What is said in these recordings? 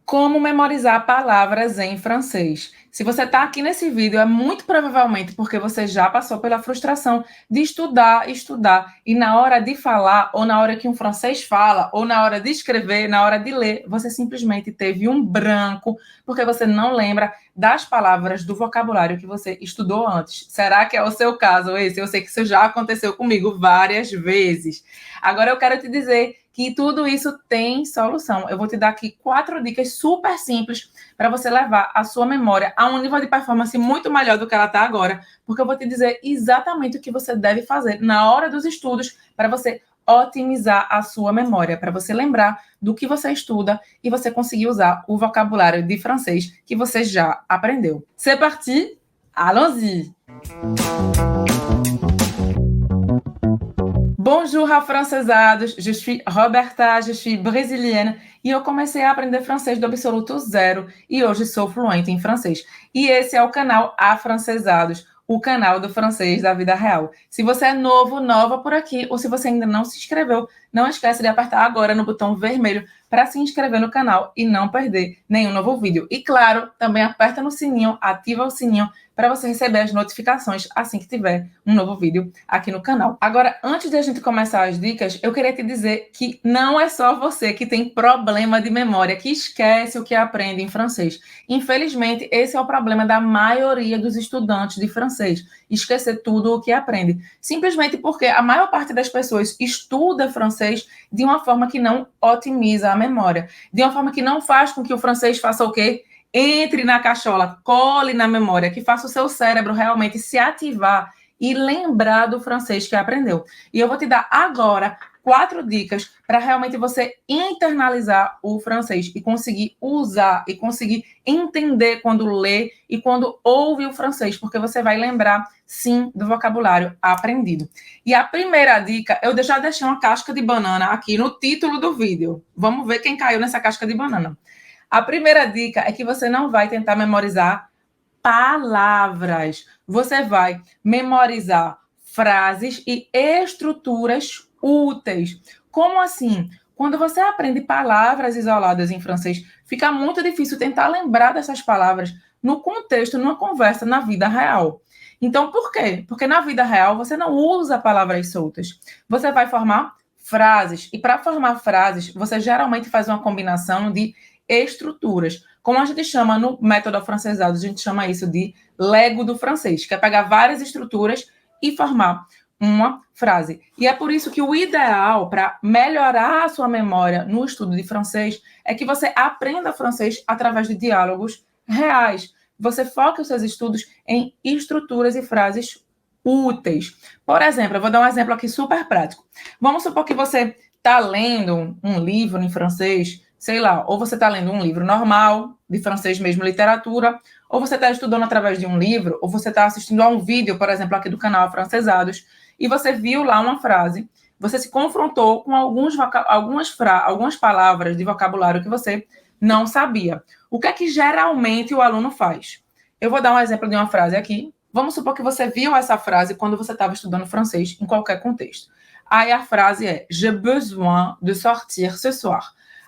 Como memorizar palavras em francês? Se você está aqui nesse vídeo, é muito provavelmente porque você já passou pela frustração de estudar, e na hora de falar, ou na hora que um francês fala, ou na hora de escrever, na hora de ler, você simplesmente teve um branco, porque você não lembra das palavras do vocabulário que você estudou antes. Será que é o seu caso esse? Eu sei que isso já aconteceu comigo várias vezes. Agora eu quero te dizer que tudo isso tem solução. Eu vou te dar aqui 4 dicas super simples para você levar a sua memória a um nível de performance muito melhor do que ela está agora, porque eu vou te dizer exatamente o que você deve fazer na hora dos estudos para você otimizar a sua memória, para você lembrar do que você estuda e você conseguir usar o vocabulário de francês que você já aprendeu. C'est parti, allons-y! Bonjour, afrancesados! Je suis Roberta, je suis brésilienne e eu comecei a aprender francês do absoluto zero e hoje sou fluente em francês. E esse é o canal Afrancesados, o canal do francês da vida real. Se você é novo, nova por aqui, ou se você ainda não se inscreveu, não esquece de apertar agora no botão vermelho para se inscrever no canal e não perder nenhum novo vídeo. E claro, também aperta no sininho, ativa o sininho para você receber as notificações assim que tiver um novo vídeo aqui no canal. Agora, antes de a gente começar as dicas, eu queria te dizer que não é só você que tem problema de memória, que esquece o que aprende em francês. Infelizmente, esse é o problema da maioria dos estudantes de francês, esquecer tudo o que aprende. Simplesmente porque a maior parte das pessoas estuda francês de uma forma que não otimiza a memória, de uma forma que não faz com que o francês faça o quê? Entre na cachola, cole na memória, que faça o seu cérebro realmente se ativar e lembrar do francês que aprendeu. E eu vou te dar agora 4 dicas para realmente você internalizar o francês e conseguir usar e conseguir entender quando lê e quando ouve o francês, porque você vai lembrar, sim, do vocabulário aprendido. E a primeira dica, eu já deixei uma casca de banana aqui no título do vídeo. Vamos ver quem caiu nessa casca de banana. A primeira dica é que você não vai tentar memorizar palavras. Você vai memorizar frases e estruturas úteis. Como assim? Quando você aprende palavras isoladas em francês, fica muito difícil tentar lembrar dessas palavras no contexto, numa conversa, na vida real. Então, por quê? Porque na vida real você não usa palavras soltas. Você vai formar frases. E para formar frases, você geralmente faz uma combinação de estruturas. Como a gente chama no método afrancesado, a gente chama isso de Lego do francês, que é pegar várias estruturas e formar uma frase. E é por isso que o ideal para melhorar a sua memória no estudo de francês é que você aprenda francês através de diálogos reais. Você foca os seus estudos em estruturas e frases úteis. Por exemplo, eu vou dar um exemplo aqui super prático. Vamos supor que você está lendo um livro em francês, sei lá, ou você está lendo um livro normal, de francês mesmo, literatura, ou você está estudando através de um livro, ou você está assistindo a um vídeo, por exemplo, aqui do canal Afrancesados, e você viu lá uma frase, você se confrontou com algumas palavras de vocabulário que você não sabia. O que é que geralmente o aluno faz? Eu vou dar um exemplo de uma frase aqui. Vamos supor que você viu essa frase quando você estava estudando francês, em qualquer contexto. Aí a frase é J'ai besoin de sortir ce soir.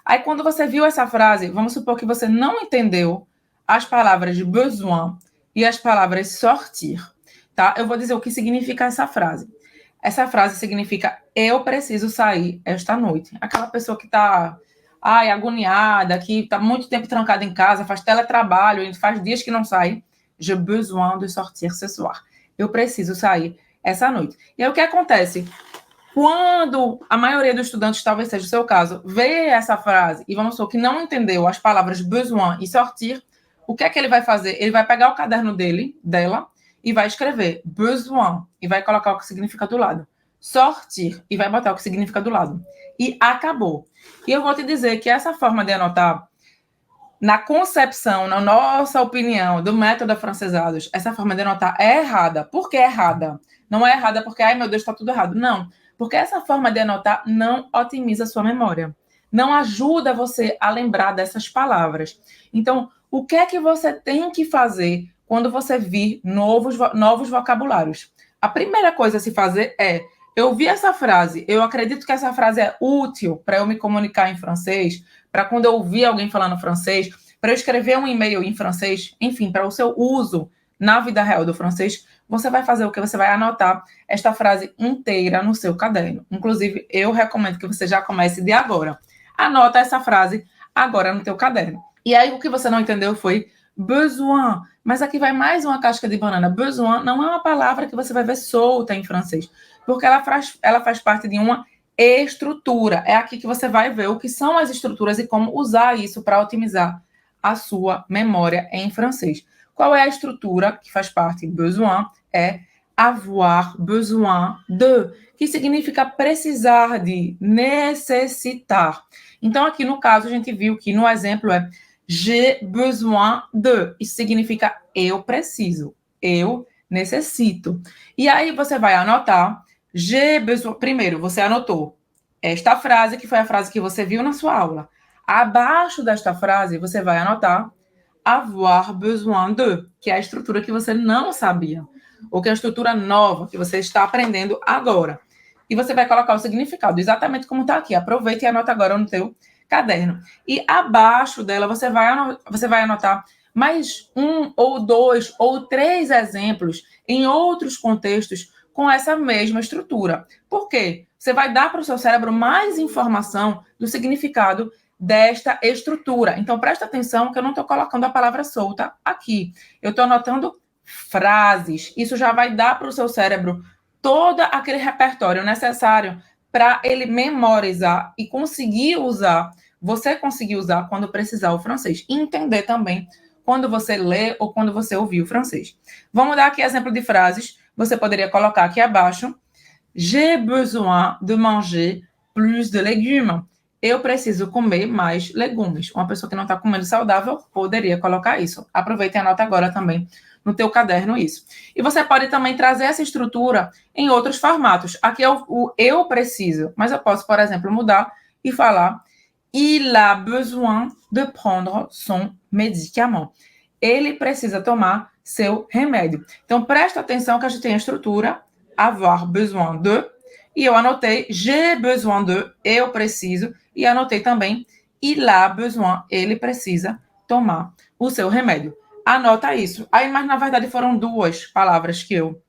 Aí quando você viu essa frase, vamos supor que você não entendeu as palavras besoin e as palavras sortir, tá? Eu vou dizer o que significa essa frase. Essa frase significa eu preciso sair esta noite. Aquela pessoa que está agoniada, que está muito tempo trancada em casa, faz teletrabalho, faz dias que não sai. J'ai besoin de sortir ce soir. Eu preciso sair essa noite. E aí o que acontece? Quando a maioria dos estudantes, talvez seja o seu caso, vê essa frase e vamos supor que não entendeu as palavras besoin e sortir, o que é que ele vai fazer? Ele vai pegar o caderno dela, e vai escrever besoin e vai colocar o que significa do lado. Sortir e vai botar o que significa do lado. E acabou. E eu vou te dizer que essa forma de anotar, na concepção, na nossa opinião, do método afrancesados, essa forma de anotar é errada. Por que é errada? Não é errada porque, ai meu Deus, está tudo errado. Não. Porque essa forma de anotar não otimiza a sua memória. Não ajuda você a lembrar dessas palavras. Então, o que é que você tem que fazer quando você vir novos vocabulários? A primeira coisa a se fazer é, eu vi essa frase, eu acredito que essa frase é útil para eu me comunicar em francês, para quando eu ouvir alguém falando francês, para eu escrever um e-mail em francês, enfim, para o seu uso na vida real do francês, você vai fazer o que? Você vai anotar esta frase inteira no seu caderno. Inclusive, eu recomendo que você já comece de agora. Anota essa frase agora no teu caderno. E aí, o que você não entendeu foi besoin. Mas aqui vai mais uma casca de banana. Besoin não é uma palavra que você vai ver solta em francês, porque ela faz parte de uma estrutura. É aqui que você vai ver o que são as estruturas e como usar isso para otimizar a sua memória em francês. Qual é a estrutura que faz parte? Besoin é avoir besoin de, que significa precisar de, necessitar. Então, aqui no caso, a gente viu que no exemplo é j'ai besoin de. Isso significa eu preciso, eu necessito. E aí você vai anotar, j'ai besoin. Primeiro, você anotou esta frase, que foi a frase que você viu na sua aula. Abaixo desta frase, você vai anotar avoir besoin de, que é a estrutura que você não sabia, ou que é a estrutura nova que você está aprendendo agora. E você vai colocar o significado, exatamente como está aqui. Aproveita e anota agora no teu caderno. E abaixo dela você vai anotar mais um ou dois ou três exemplos em outros contextos com essa mesma estrutura. Por quê? Você vai dar para o seu cérebro mais informação do significado desta estrutura. Então, presta atenção que eu não estou colocando a palavra solta aqui. Eu estou anotando frases. Isso já vai dar para o seu cérebro todo aquele repertório necessário para ele memorizar e conseguir usar, você conseguir usar quando precisar o francês. E entender também quando você lê ou quando você ouvir o francês. Vamos dar aqui exemplo de frases. Você poderia colocar aqui abaixo. J'ai besoin de manger plus de légumes. Eu preciso comer mais legumes. Uma pessoa que não está comendo saudável poderia colocar isso. Aproveita e anota agora também no teu caderno isso. E você pode também trazer essa estrutura em outros formatos. Aqui é o eu preciso, mas eu posso, por exemplo, mudar e falar il a besoin de prendre son médicament. Ele precisa tomar seu remédio. Então, presta atenção que a gente tem a estrutura avoir besoin de, e eu anotei j'ai besoin de, eu preciso, e anotei também il a besoin, ele precisa tomar o seu remédio. Anota isso. Aí, mas na verdade foram duas palavras que eu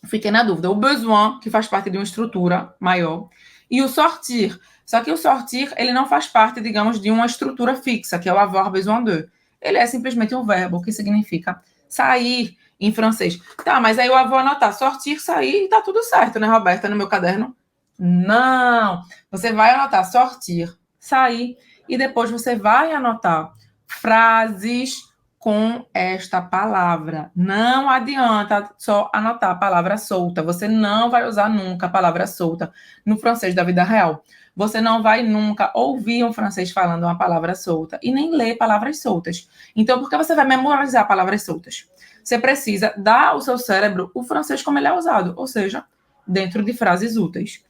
fiquei na dúvida. O besoin, que faz parte de uma estrutura maior, e o sortir. Só que o sortir, ele não faz parte, digamos, de uma estrutura fixa, que é o avoir besoin de. Ele é simplesmente um verbo que significa sair em francês. Tá, mas aí eu vou anotar sortir, sair e tá tudo certo, né, Roberta, no meu caderno? Não! Você vai anotar sortir, sair e depois você vai anotar frases com esta palavra. Não adianta só anotar a palavra solta. Você não vai usar nunca a palavra solta no francês da vida real. Você não vai nunca ouvir um francês falando uma palavra solta e nem ler palavras soltas. Então, por que você vai memorizar palavras soltas? Você precisa dar ao seu cérebro o francês como ele é usado, ou seja, dentro de frases úteis.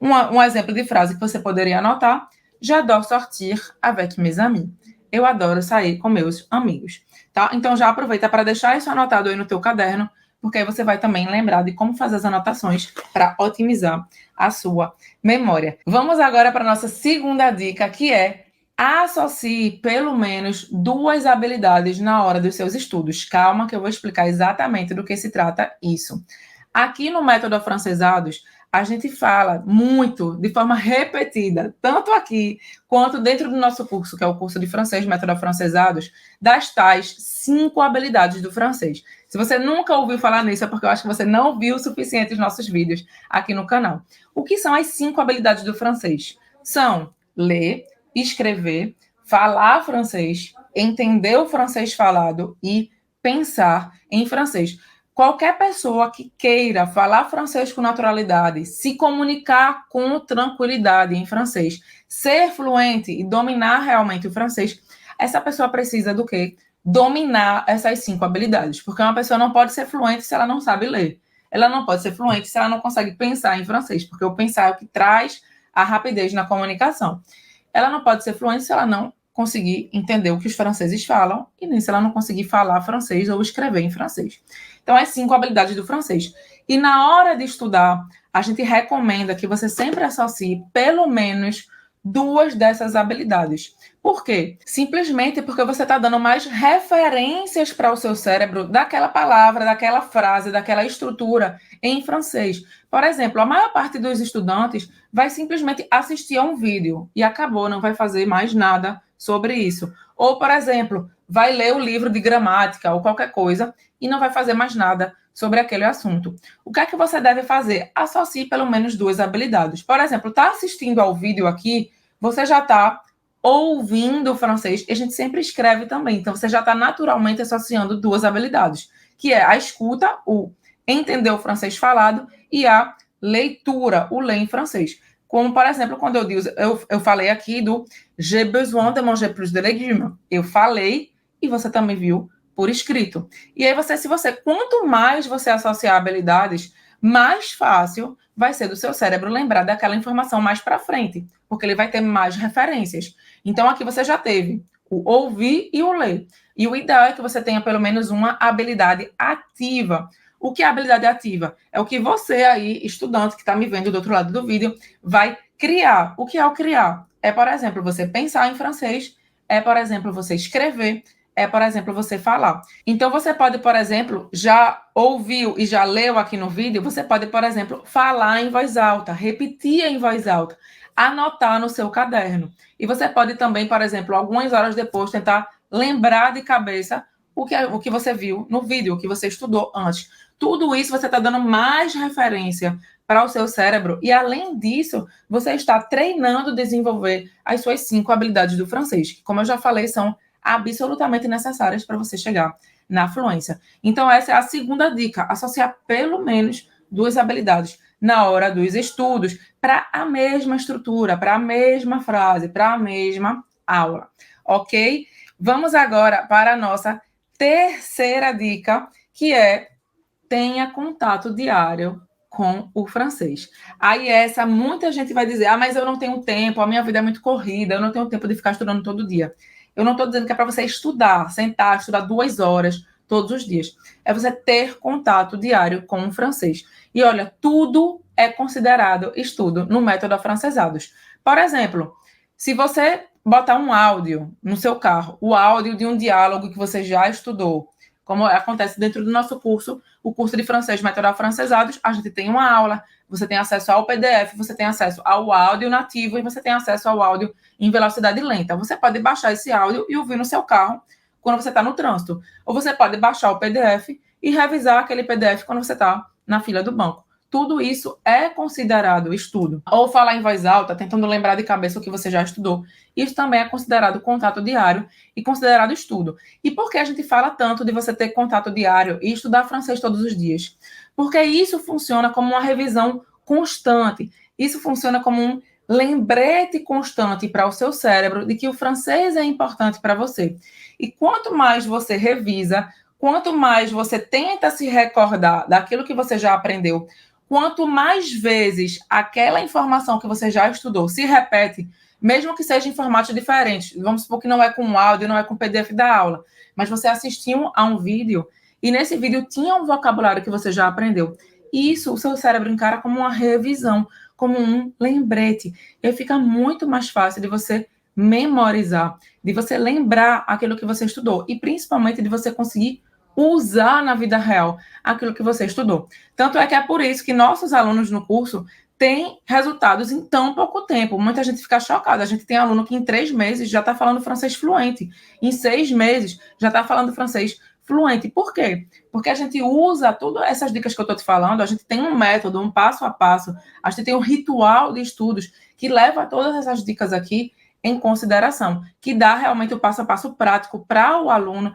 Um exemplo de frase que você poderia anotar: j'adore sortir avec mes amis. Eu adoro sair com meus amigos. Tá? Então, já aproveita para deixar isso anotado aí no teu caderno, porque aí você vai também lembrar de como fazer as anotações para otimizar a sua memória. Vamos agora para a nossa segunda dica, que é associe pelo menos duas habilidades na hora dos seus estudos. Calma que eu vou explicar exatamente do que se trata isso. Aqui no Método Afrancesados, a gente fala muito, de forma repetida, tanto aqui quanto dentro do nosso curso, que é o curso de francês, Método Afrancesados, das tais 5 habilidades do francês. Se você nunca ouviu falar nisso, é porque eu acho que você não viu o suficiente os nossos vídeos aqui no canal. O que são as 5 habilidades do francês? São ler, escrever, falar francês, entender o francês falado e pensar em francês. Qualquer pessoa que queira falar francês com naturalidade, se comunicar com tranquilidade em francês, ser fluente e dominar realmente o francês, essa pessoa precisa do quê? Dominar essas 5 habilidades. Porque uma pessoa não pode ser fluente se ela não sabe ler. Ela não pode ser fluente se ela não consegue pensar em francês, porque o pensar é o que traz a rapidez na comunicação. Ela não pode ser fluente se ela não conseguir entender o que os franceses falam e nem se ela não conseguir falar francês ou escrever em francês. Então, as 5 habilidades do francês. E na hora de estudar, a gente recomenda que você sempre associe pelo menos duas dessas habilidades. Por quê? Simplesmente porque você está dando mais referências para o seu cérebro daquela palavra, daquela frase, daquela estrutura em francês. Por exemplo, a maior parte dos estudantes vai simplesmente assistir a um vídeo e acabou, não vai fazer mais nada sobre isso. Ou, por exemplo, vai ler o livro de gramática ou qualquer coisa e não vai fazer mais nada sobre aquele assunto. O que é que você deve fazer? Associe pelo menos duas habilidades. Por exemplo, está assistindo ao vídeo aqui, você já está ouvindo o francês, e a gente sempre escreve também, então você já está naturalmente associando duas habilidades, que é a escuta, o entender o francês falado, e a leitura, o ler em francês. Como, por exemplo, quando eu falei aqui do j'ai besoin de manger plus de légumes. Eu falei e você também viu por escrito. E aí quanto mais você associar habilidades, mais fácil vai ser do seu cérebro lembrar daquela informação mais para frente, porque ele vai ter mais referências. Então, aqui você já teve o ouvir e o ler. E o ideal é que você tenha pelo menos uma habilidade ativa. O que é habilidade ativa? É o que você aí, estudante que está me vendo do outro lado do vídeo, vai criar. O que é o criar? É, por exemplo, você pensar em francês, é, por exemplo, você escrever, é, por exemplo, você falar. Então, você pode, por exemplo, já ouviu e já leu aqui no vídeo, você pode, por exemplo, falar em voz alta, repetir em voz alta, anotar no seu caderno. E você pode também, por exemplo, algumas horas depois, tentar lembrar de cabeça o que você viu no vídeo, o que você estudou antes. Tudo isso você está dando mais referência para o seu cérebro e, além disso, você está treinando desenvolver as suas 5 habilidades do francês, que, como eu já falei, são absolutamente necessárias para você chegar na fluência. Então, essa é a segunda dica, associar pelo menos duas habilidades na hora dos estudos, para a mesma estrutura, para a mesma frase, para a mesma aula, ok? Vamos agora para a nossa terceira dica, que é tenha contato diário com o francês. Aí essa, muita gente vai dizer, mas eu não tenho tempo, a minha vida é muito corrida, eu não tenho tempo de ficar estudando todo dia. Eu não estou dizendo que é para você estudar, sentar, estudar 2 horas todos os dias. É você ter contato diário com o francês. E olha, tudo é considerado estudo no método Afrancesados. Por exemplo, se você botar um áudio no seu carro, o áudio de um diálogo que você já estudou, como acontece dentro do nosso curso, o curso de francês método Afrancesados, a gente tem uma aula, você tem acesso ao PDF, você tem acesso ao áudio nativo e você tem acesso ao áudio em velocidade lenta. Você pode baixar esse áudio e ouvir no seu carro quando você está no trânsito. Ou você pode baixar o PDF e revisar aquele PDF quando você está na fila do banco. Tudo isso é considerado estudo. Ou falar em voz alta, tentando lembrar de cabeça o que você já estudou. Isso também é considerado contato diário e considerado estudo. E por que a gente fala tanto de você ter contato diário e estudar francês todos os dias? Porque isso funciona como uma revisão constante. Isso funciona como um lembrete constante para o seu cérebro de que o francês é importante para você. E quanto mais você revisa, quanto mais você tenta se recordar daquilo que você já aprendeu, quanto mais vezes aquela informação que você já estudou se repete, mesmo que seja em formatos diferentes, vamos supor que não é com áudio, não é com PDF da aula, mas você assistiu a um vídeo e nesse vídeo tinha um vocabulário que você já aprendeu. Isso o seu cérebro encara como uma revisão, como um lembrete. E aí fica muito mais fácil de você memorizar, de você lembrar aquilo que você estudou e principalmente de você conseguir usar na vida real aquilo que você estudou. Tanto é que é por isso que nossos alunos no curso têm resultados em tão pouco tempo. Muita gente fica chocada. A gente tem aluno que em 3 meses já está falando francês fluente. Em 6 meses já está falando francês fluente. Por quê? Porque a gente usa todas essas dicas que eu estou te falando, a gente tem um método, um passo a passo, a gente tem um ritual de estudos que leva todas essas dicas aqui em consideração, que dá realmente o passo a passo prático para o aluno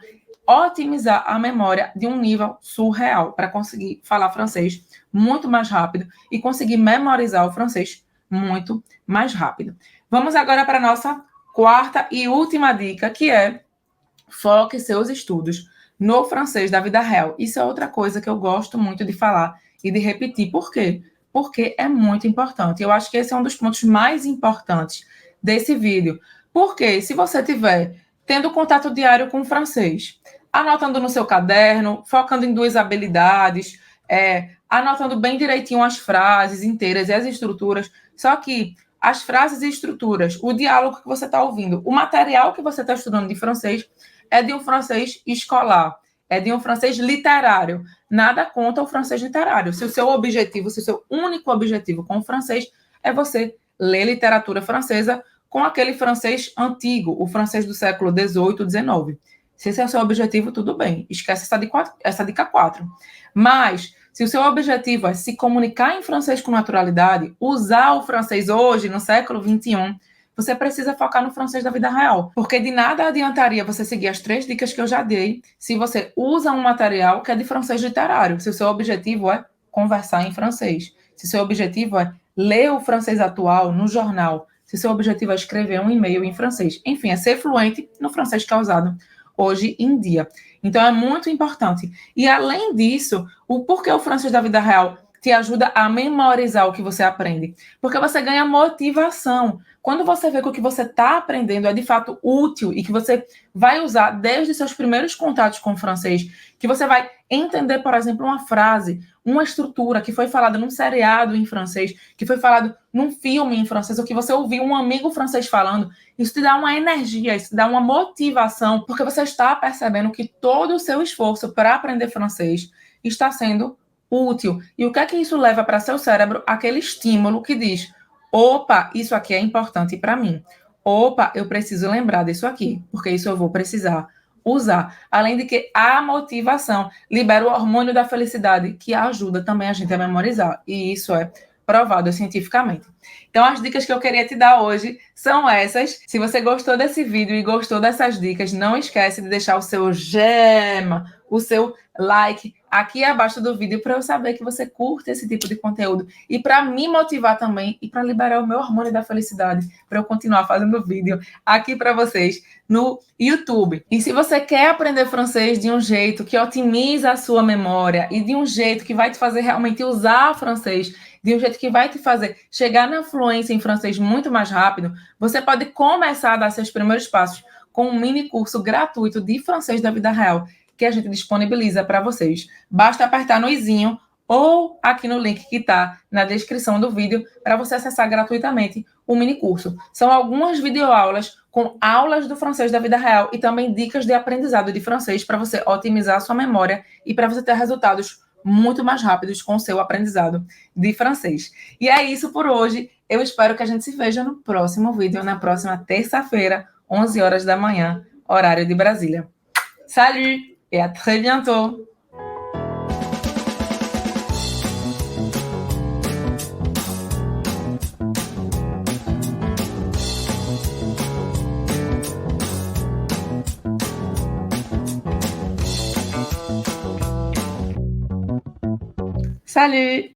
otimizar a memória de um nível surreal, para conseguir falar francês muito mais rápido e conseguir memorizar o francês muito mais rápido. Vamos agora para a nossa quarta e última dica, que é foque seus estudos no francês da vida real. Isso é outra coisa que eu gosto muito de falar e de repetir. Por quê? Porque é muito importante. Eu acho que esse é um dos pontos mais importantes desse vídeo. Porque se você tiver tendo contato diário com o francês, anotando no seu caderno, focando em 2 habilidades, anotando bem direitinho as frases inteiras e as estruturas, só que as frases e estruturas, o diálogo que você está ouvindo, o material que você está estudando de francês é de um francês escolar, é de um francês literário. Nada contra o francês literário. Se o seu objetivo, se o seu único objetivo com o francês é você ler literatura francesa com aquele francês antigo, o francês do século XVIII, XIX. Se esse é o seu objetivo, tudo bem. Esquece essa dica 4. Mas, se o seu objetivo é se comunicar em francês com naturalidade, usar o francês hoje, no século XXI, você precisa focar no francês da vida real. Porque de nada adiantaria você seguir as 3 dicas que eu já dei se você usa um material que é de francês literário. Se o seu objetivo é conversar em francês. Se o seu objetivo é ler o francês atual no jornal. Se o seu objetivo é escrever um e-mail em francês. Enfim, é ser fluente no francês que é usado hoje em dia. Então, é muito importante. E, além disso, o porquê o francês da vida real te ajuda a memorizar o que você aprende? Porque você ganha motivação. Quando você vê que o que você está aprendendo é, de fato, útil e que você vai usar desde seus primeiros contatos com o francês, que você vai entender, por exemplo, uma frase, uma estrutura que foi falada num seriado em francês, que foi falado num filme em francês, ou que você ouviu um amigo francês falando, isso te dá uma energia, isso te dá uma motivação, porque você está percebendo que todo o seu esforço para aprender francês está sendo útil. E o que é que isso leva para seu cérebro? Aquele estímulo que diz: opa, isso aqui é importante para mim. Opa, eu preciso lembrar disso aqui, porque isso eu vou precisar usar. Além de que a motivação libera o hormônio da felicidade, que ajuda também a gente a memorizar. E isso é provado cientificamente. Então, as dicas que eu queria te dar hoje são essas. Se você gostou desse vídeo e gostou dessas dicas, não esquece de deixar o seu gema, o seu like aqui abaixo do vídeo para eu saber que você curte esse tipo de conteúdo e para me motivar também e para liberar o meu hormônio da felicidade para eu continuar fazendo vídeo aqui para vocês no YouTube. E se você quer aprender francês de um jeito que otimiza a sua memória e de um jeito que vai te fazer realmente usar francês, de um jeito que vai te fazer chegar na fluência em francês muito mais rápido, você pode começar a dar seus primeiros passos com um mini curso gratuito de francês da vida real que a gente disponibiliza para vocês. Basta apertar no izinho ou aqui no link que está na descrição do vídeo para você acessar gratuitamente o mini curso. São algumas videoaulas com aulas do francês da vida real e também dicas de aprendizado de francês para você otimizar a sua memória e para você ter resultados muito mais rápidos com o seu aprendizado de francês. E é isso por hoje. Eu espero que a gente se veja no próximo vídeo, na próxima terça-feira, 11 horas da manhã, horário de Brasília. Salut et à très bientôt! Salut!